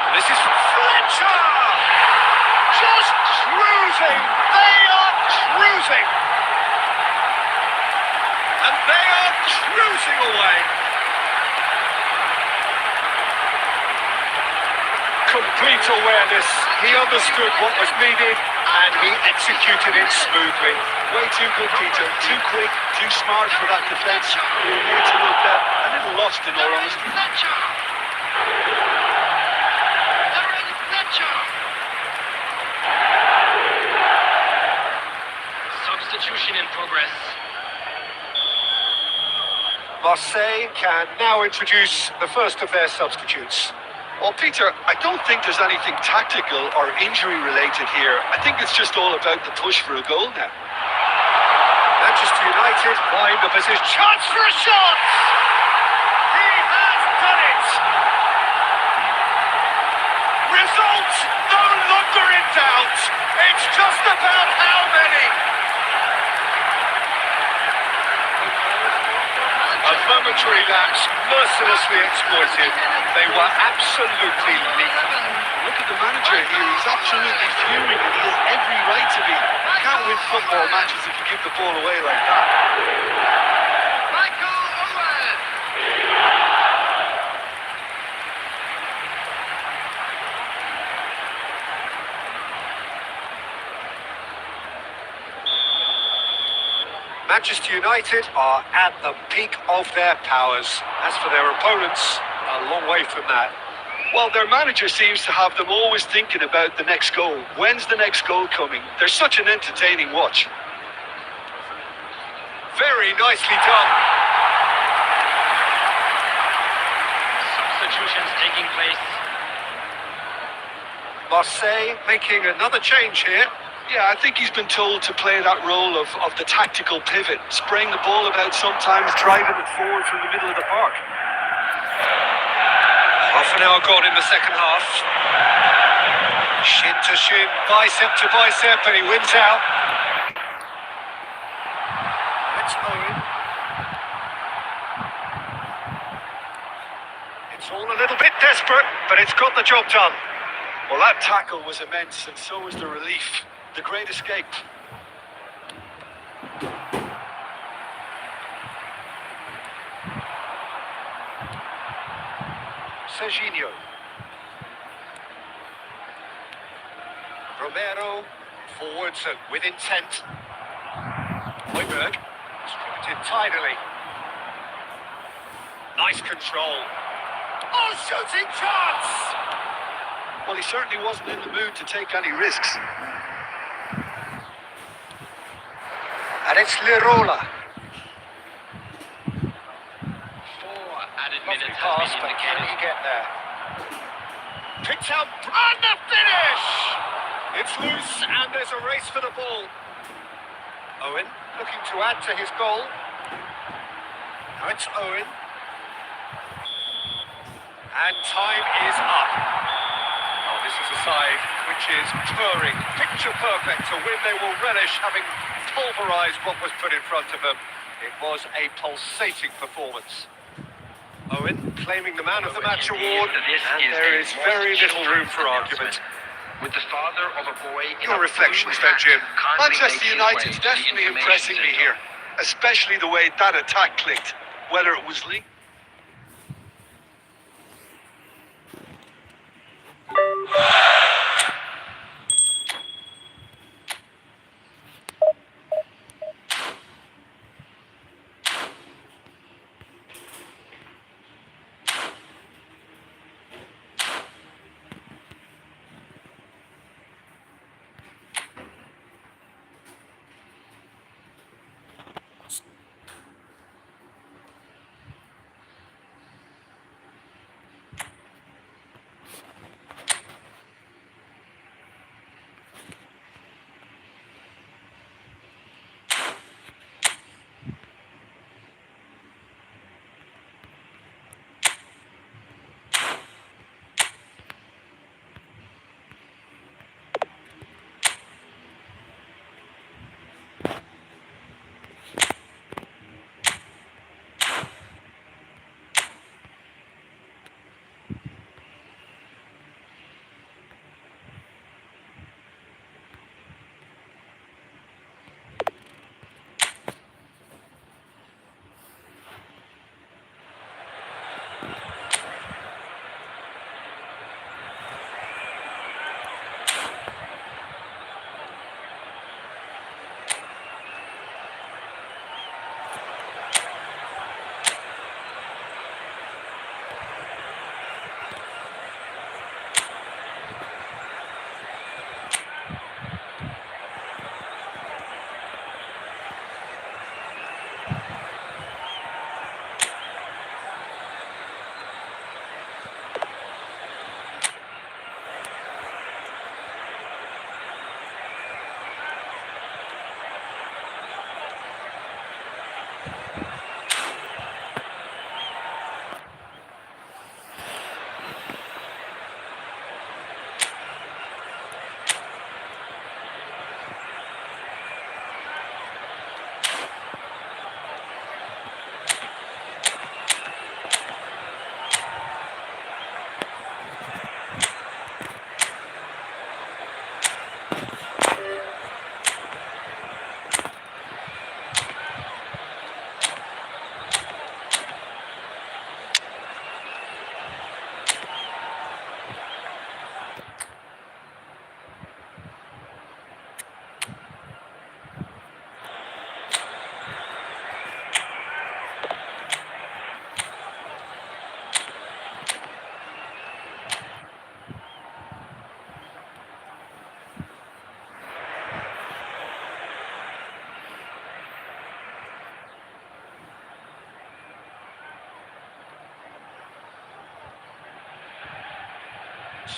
Speaker 1: And this is Fletcher! Just cruising! They are cruising! And they are cruising away! Complete awareness. He understood what was needed and he executed it smoothly.
Speaker 2: Way too good, Peter. Too quick, too smart for that defence. We were here to look at a little lost, in all honesty.
Speaker 3: Fletcher! Darren Fletcher! Substitution in progress.
Speaker 1: Marseille can now introduce the first of their substitutes.
Speaker 2: Well, Peter, I don't think there's anything tactical or injury-related here. I think it's just all about the push for a goal now.
Speaker 1: Manchester United find the position. Chance for a shot! He has done it! Result no longer in doubt. It's just about how many. A momentary lapse, mercilessly exploited. They were absolutely lethal.
Speaker 2: Look at the manager here. He's absolutely fuming, and he has every right to be. You can't win football matches if you give the ball away like that.
Speaker 3: Michael Owen!
Speaker 1: Manchester United are at the peak of their powers. As for their opponents, a long way from that.
Speaker 2: Well, their manager seems to have them always thinking about the next goal. When's the next goal coming? They're such an entertaining watch.
Speaker 1: Very nicely done.
Speaker 3: Substitutions taking place.
Speaker 1: Marseille making another change here.
Speaker 2: Yeah, I think he's been told to play that role of the tactical pivot, spraying the ball about sometimes, driving it forward from the middle of the park.
Speaker 1: Half an hour gone in the second half. Shin to shin, bicep to bicep, and he wins out. It's Owen. It's all a little bit desperate, but it's got the job done.
Speaker 2: Well, that tackle was immense, and so was the relief. The great escape.
Speaker 1: Serginho. Romero Forwards and with intent. Højbjerg, distributed tidily. Nice control. Oh, shooting chance!
Speaker 2: Well, he certainly wasn't in the mood to take any risks.
Speaker 1: And it's Lirola.
Speaker 3: 4 added
Speaker 1: Lovely
Speaker 3: minutes
Speaker 1: pass,
Speaker 3: has been
Speaker 1: but can
Speaker 3: indicated.
Speaker 1: he get there? Picked out, and the finish! It's loose, and there's a race for the ball. Owen looking to add to his goal. Now it's Owen. And time is up. Oh, this is a side which is purring, picture perfect. To win, they will relish having pulverised what was put in front of them. It was a pulsating performance. Owen claiming the man of the match award, and there is very little room for argument.
Speaker 3: With the father of a boy in
Speaker 1: Your
Speaker 3: a
Speaker 1: reflections
Speaker 3: blue
Speaker 1: then,
Speaker 3: hat
Speaker 1: Jim.
Speaker 3: kindly
Speaker 2: Manchester
Speaker 3: makes his way
Speaker 2: United's
Speaker 3: to the
Speaker 2: definitely
Speaker 3: information
Speaker 2: impressing me
Speaker 3: centre.
Speaker 2: here, especially the way that attack clicked, whether it was linked.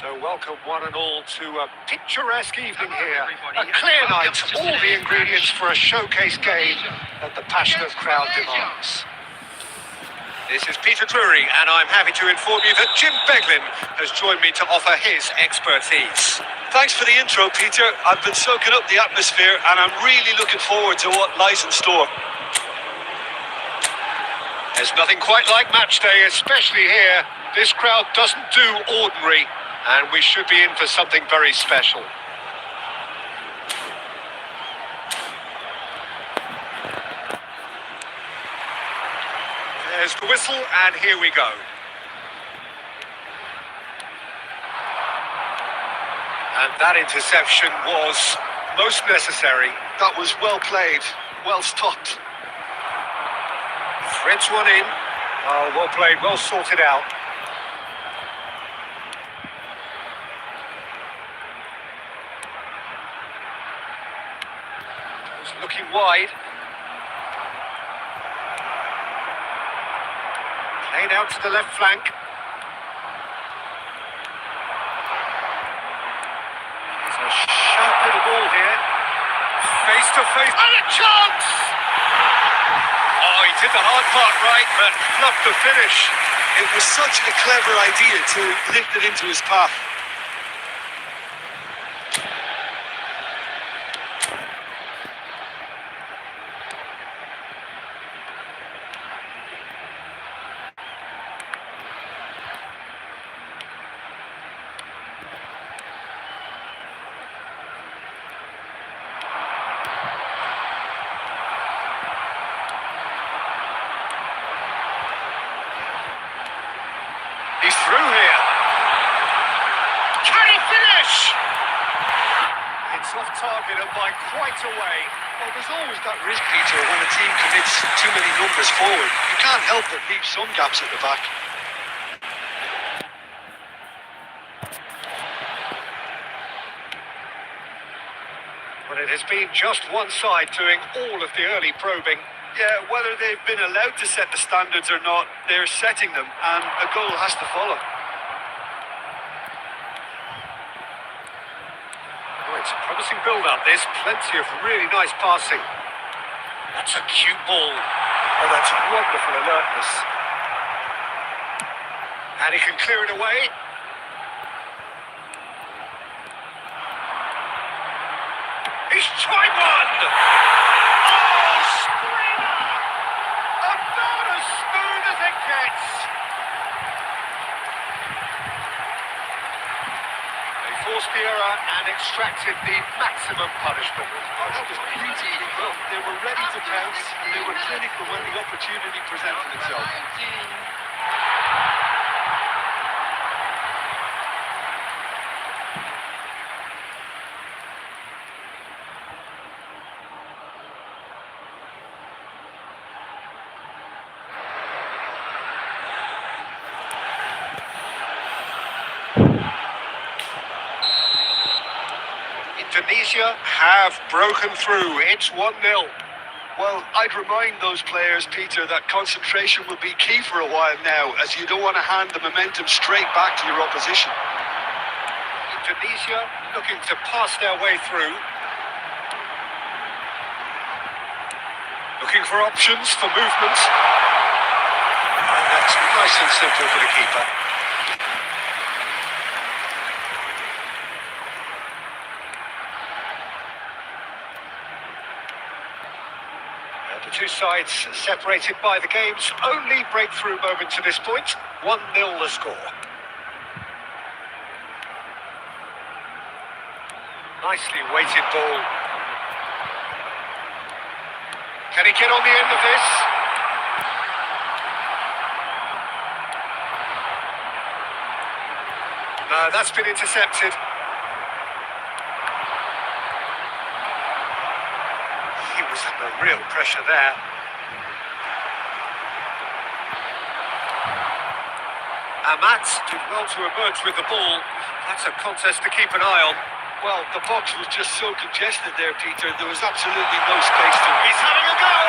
Speaker 1: So welcome one and all to a picturesque evening here. A clear night, all the ingredients for a showcase game that the passionate crowd demands. This is Peter Drury, and I'm happy to inform you that Jim Beglin has joined me to offer his expertise.
Speaker 2: Thanks for the intro, Peter. I've been soaking up the atmosphere and I'm really looking forward to what lies in store.
Speaker 1: There's nothing quite like match day, especially here. This crowd doesn't do ordinary, and we should be in for something very special. There's the whistle, and here we go. And that interception was most necessary.
Speaker 2: That was well played, well stopped.
Speaker 1: Threads one in. Oh, well played, well sorted out. It's looking wide. Played out to the left flank. It's a sharp little ball here. Face to face. And a chance! Oh, he did the hard part right, but fluffed the finish.
Speaker 2: It was such a clever idea to lift it into his path.
Speaker 1: He's through here. Can he finish? It's off target and by quite a way.
Speaker 2: Well, there's always that risk, Peter, when a team commits too many numbers forward. You can't help but leave some gaps at the back.
Speaker 1: Well, it has been just one side doing all of the early probing.
Speaker 2: Yeah, whether they've been allowed to set the standards or not, they're setting them, and a goal has to follow.
Speaker 1: Oh, it's a promising build-up, this. Plenty of really nice passing. That's a cute ball. Oh, that's wonderful alertness. And he can clear it away. He's tried one! Oh, screamer! About as smooth as it gets! They forced the error and extracted the maximum punishment.
Speaker 2: Oh, that was beautifully done. They were ready to pounce, and they were clinical when the opportunity presented itself.
Speaker 1: Indonesia have broken through. It's 1-0.
Speaker 2: Well, I'd remind those players, Peter, that concentration will be key for a while now, as you don't want to hand the momentum straight back to your opposition.
Speaker 1: Indonesia looking to pass their way through. Looking for options for movement. And that's nice and simple for the keeper. The two sides separated by the game's only breakthrough moment to this point. 1-0 the score. Nicely weighted ball. Can he get on the end of this? No, that's been intercepted. He was under real pressure there. Amat did well to emerge with the ball. That's a contest to keep an eye on.
Speaker 2: Well, the box was just so congested there, Peter. There was absolutely no space to...
Speaker 1: He's having a go!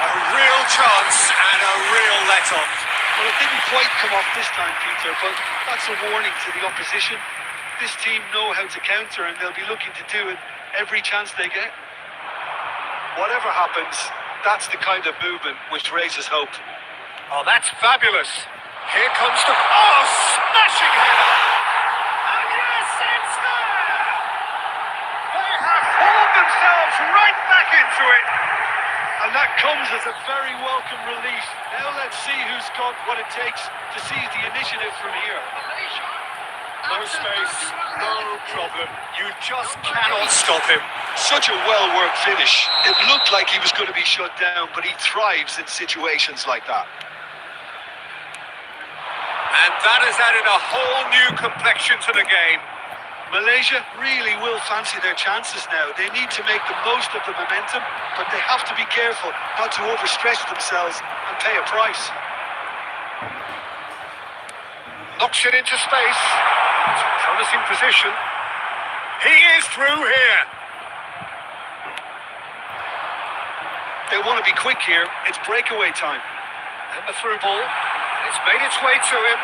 Speaker 1: A real chance and a real let-off.
Speaker 2: Well, it didn't quite come off this time, Peter, but that's a warning to the opposition. This team know how to counter, and they'll be looking to do it every chance they get. Whatever happens, that's the kind of movement which raises hope.
Speaker 1: Oh, that's fabulous. Here comes the... Oh, smashing header! And yes, it's there! They have hauled themselves right back into it.
Speaker 2: And that comes as a very welcome relief. Now let's see who's got what it takes to seize the initiative from here.
Speaker 1: No space, no problem. You just cannot stop him.
Speaker 2: Such a well-worked finish. It looked like he was going to be shut down, but he thrives in situations like that.
Speaker 1: And that has added a whole new complexion to the game.
Speaker 2: Malaysia really will fancy their chances now. They need to make the most of the momentum, but they have to be careful not to overstretch themselves and pay a price.
Speaker 1: Knocks it into space. It's a promising position. He is through here.
Speaker 2: They want to be quick here. It's breakaway time.
Speaker 1: And the through ball. It's made its way to him.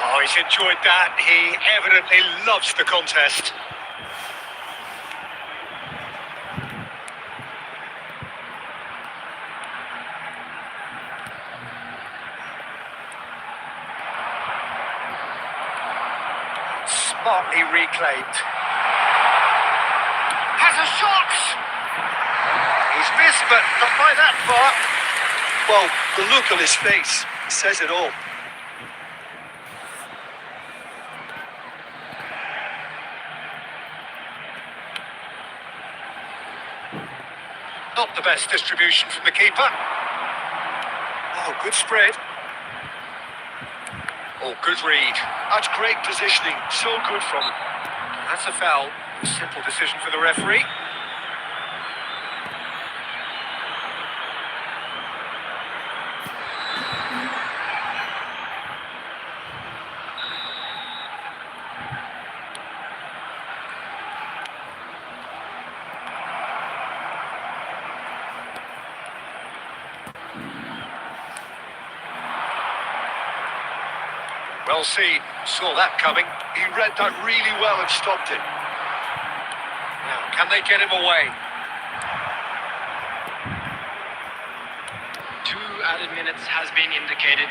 Speaker 1: Oh, he's enjoyed that. He evidently loves the contest. Smartly reclaimed. Has a shot! He's missed, but not by that far.
Speaker 2: Well, the look on his face says it all.
Speaker 1: Not the best distribution from the keeper. Oh, good spread. Oh, good read.
Speaker 2: That's great positioning. So good from him.
Speaker 1: That's a foul. A simple decision for the referee. Well seen. Saw that coming.
Speaker 2: He read that really well and stopped it.
Speaker 1: Now, can they get him away?
Speaker 3: 2 added minutes has been indicated.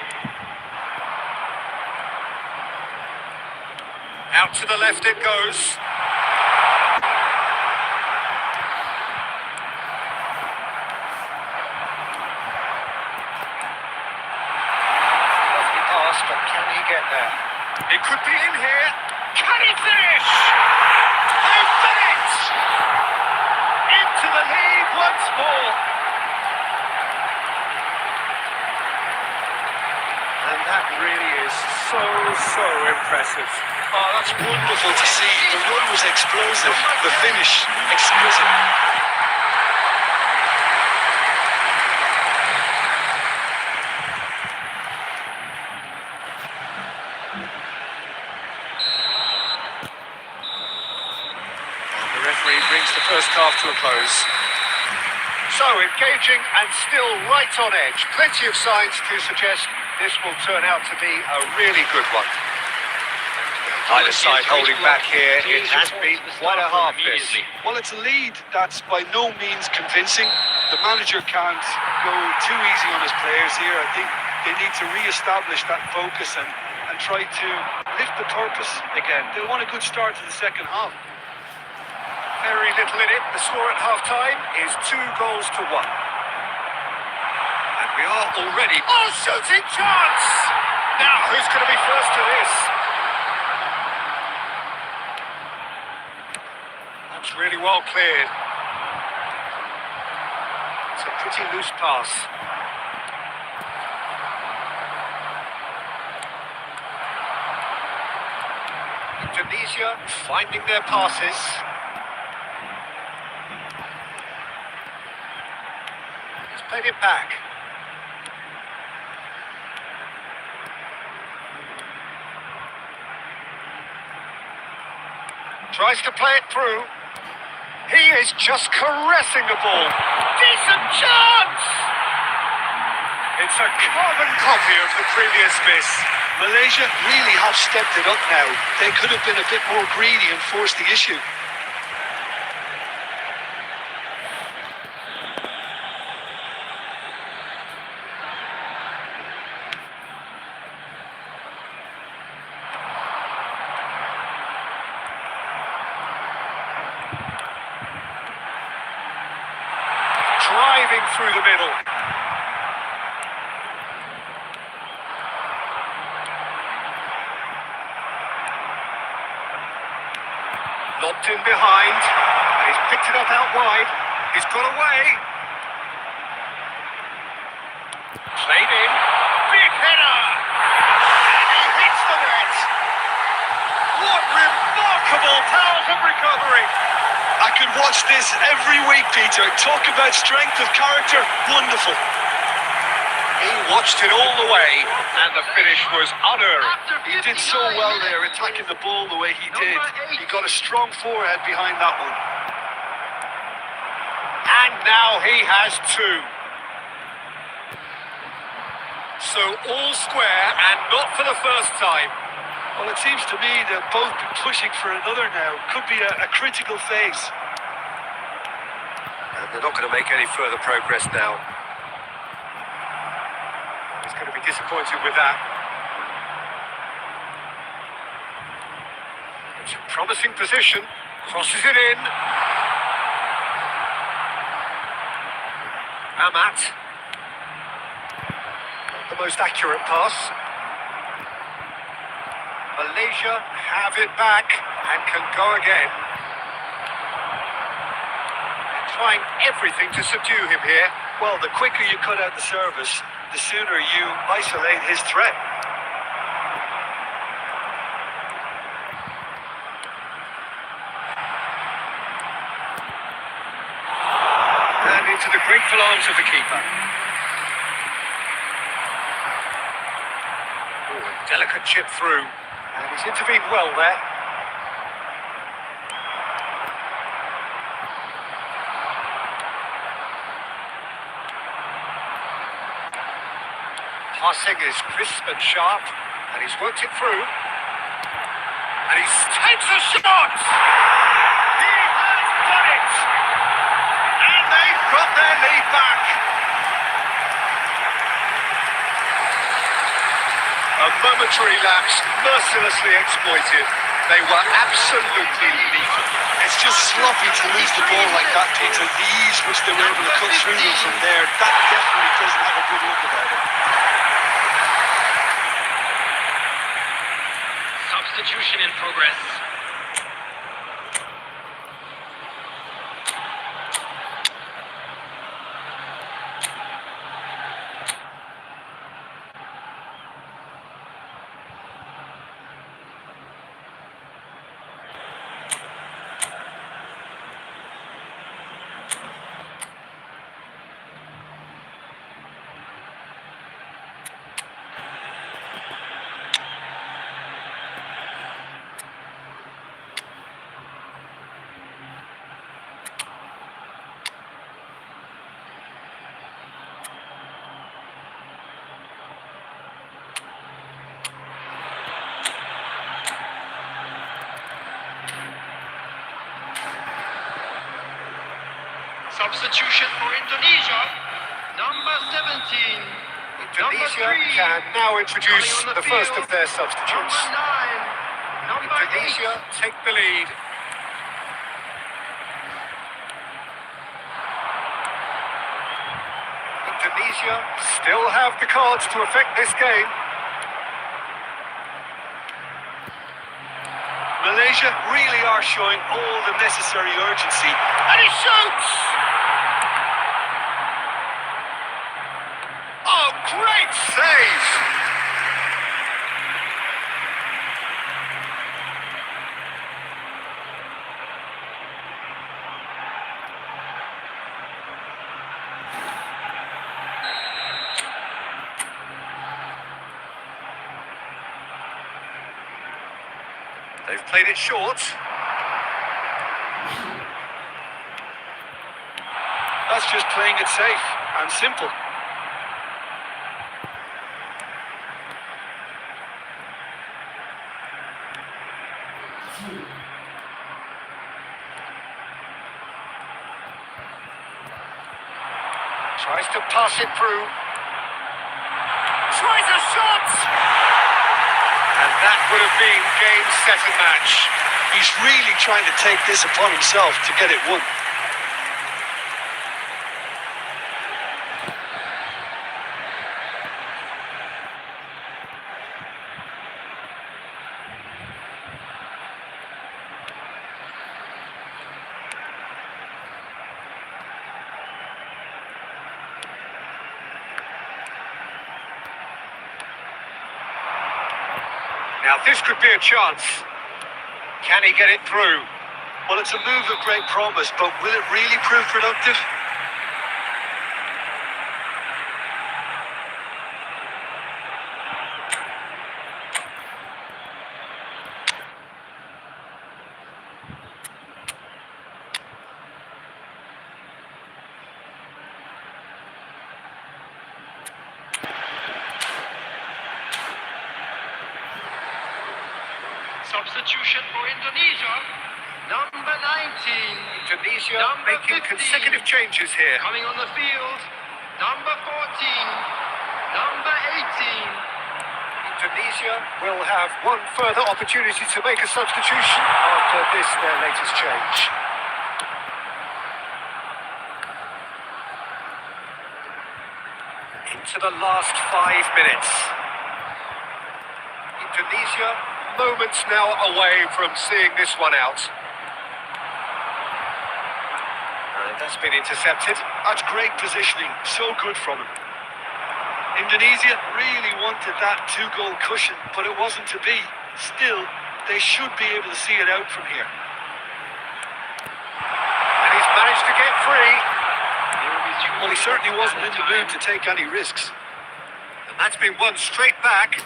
Speaker 1: Out to the left it goes. Lovely pass, but can he get there? It could be in here. Can he finish? They've done it! Into the lead once more. And that really is so impressive.
Speaker 2: Oh, that's wonderful to see. The run was explosive. The finish, exquisite.
Speaker 1: The referee brings the first half to a close. So engaging and still right on edge. Plenty of signs to suggest this will turn out to be a really good one. Either side holding back here. It has been quite a half this.
Speaker 2: Well, it's a lead that's by no means convincing. The manager can't go too easy on his players here. I think they need to re-establish that focus and try to lift the purpose again. They want a good start to the second half.
Speaker 1: Very little in it. The score at half-time is 2 goals to 1. And we are already... Oh, shooting chance! Now, who's going to be first to this? That's really well cleared. It's a pretty loose pass. Indonesia finding their passes. He's played it back. Tries to play it through. He is just caressing the ball. Decent chance! It's a carbon copy of the previous miss.
Speaker 2: Malaysia really have stepped it up now. They could have been a bit more greedy and forced the issue.
Speaker 1: Driving through the middle. Lobbed in behind, and he's picked it up out wide. He's got away. Played in. Big header! And he hits the net! Incredible powers of recovery.
Speaker 2: I could watch this every week, Peter. Talk about strength of character. Wonderful.
Speaker 1: He watched it all the way, and the finish was unearned.
Speaker 2: He did so well there, attacking the ball the way he did. He got a strong forehead behind that one.
Speaker 1: And now he has two. So all square, and not for the first time.
Speaker 2: Well, it seems to me they'll both be pushing for another now. Could be a critical phase.
Speaker 1: And they're not going to make any further progress now. He's going to be disappointed with that. It's a promising position. Crosses it in. Amat. Not the most accurate pass. Malaysia have it back and can go again. They're trying everything to subdue him here.
Speaker 2: Well, the quicker you cut out the service, the sooner you isolate his threat.
Speaker 1: And into the grateful arms of the keeper. Oh, a delicate chip through. And he's intervened well there. Passing is crisp and sharp, and he's worked it through. And he takes a shot! He has done it! And they've got their lead back. A momentary lapse, mercilessly exploited. They were absolutely lethal.
Speaker 2: It's just sloppy to lose the ball like that, Peter. The ease which they were able to cut through them from there, that definitely doesn't have a good look about it.
Speaker 3: Substitution in progress. Substitution for Indonesia. Number 17.
Speaker 1: Indonesia
Speaker 3: number 3.
Speaker 1: can now introduce
Speaker 3: Coming on
Speaker 1: the first
Speaker 3: field,
Speaker 1: of their substitutes.
Speaker 3: Number 9. Number
Speaker 1: Indonesia take the lead. Indonesia still have the cards to affect this game.
Speaker 2: Malaysia really are showing all the necessary urgency.
Speaker 1: And he shoots! Oh, great save! They've played it short.
Speaker 2: That's just playing it safe and simple.
Speaker 1: Tries to pass it through. Tries a shot! And that would have been game, set and match.
Speaker 2: He's really trying to take this upon himself to get it won.
Speaker 1: Now this could be a chance. Can he get it through?
Speaker 2: Well, it's a move of great promise, but will it really prove productive?
Speaker 3: Substitution for Indonesia. Number 19.
Speaker 1: Indonesia
Speaker 3: Number
Speaker 1: making
Speaker 3: 15.
Speaker 1: consecutive changes here.
Speaker 3: Coming on the field. Number 14. Number 18.
Speaker 1: Indonesia will have one further opportunity to make a substitution after this, their latest change. Into the last 5 minutes. Indonesia, moments now away from seeing this one out. And that's been intercepted.
Speaker 2: That's great positioning, so good from him. Indonesia really wanted that two-goal cushion, but it wasn't to be. Still, they should be able to see it out from here.
Speaker 1: And he's managed to get free.
Speaker 2: Well, he certainly wasn't in the mood to take any risks.
Speaker 1: And that's been won straight back.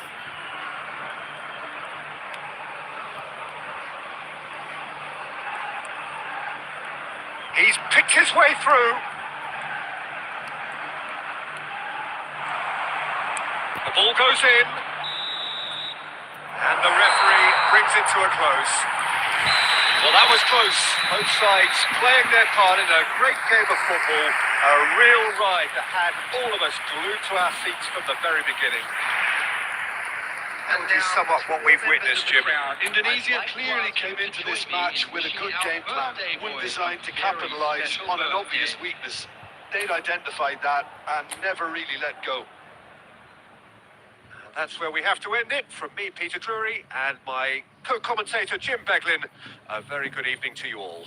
Speaker 1: He's picked his way through. The ball goes in. And the referee brings it to a close. Well, that was close. Both sides playing their part in a great game of football. A real ride that had all of us glued to our seats from the very beginning. How would you sum up what we've witnessed, Jim?
Speaker 2: Indonesia clearly came into this match with a good game plan, one designed to capitalise on an obvious weakness. They'd identified that and never really let go.
Speaker 1: That's where we have to end it. From me, Peter Drury, and my co-commentator, Jim Beglin, a very good evening to you all.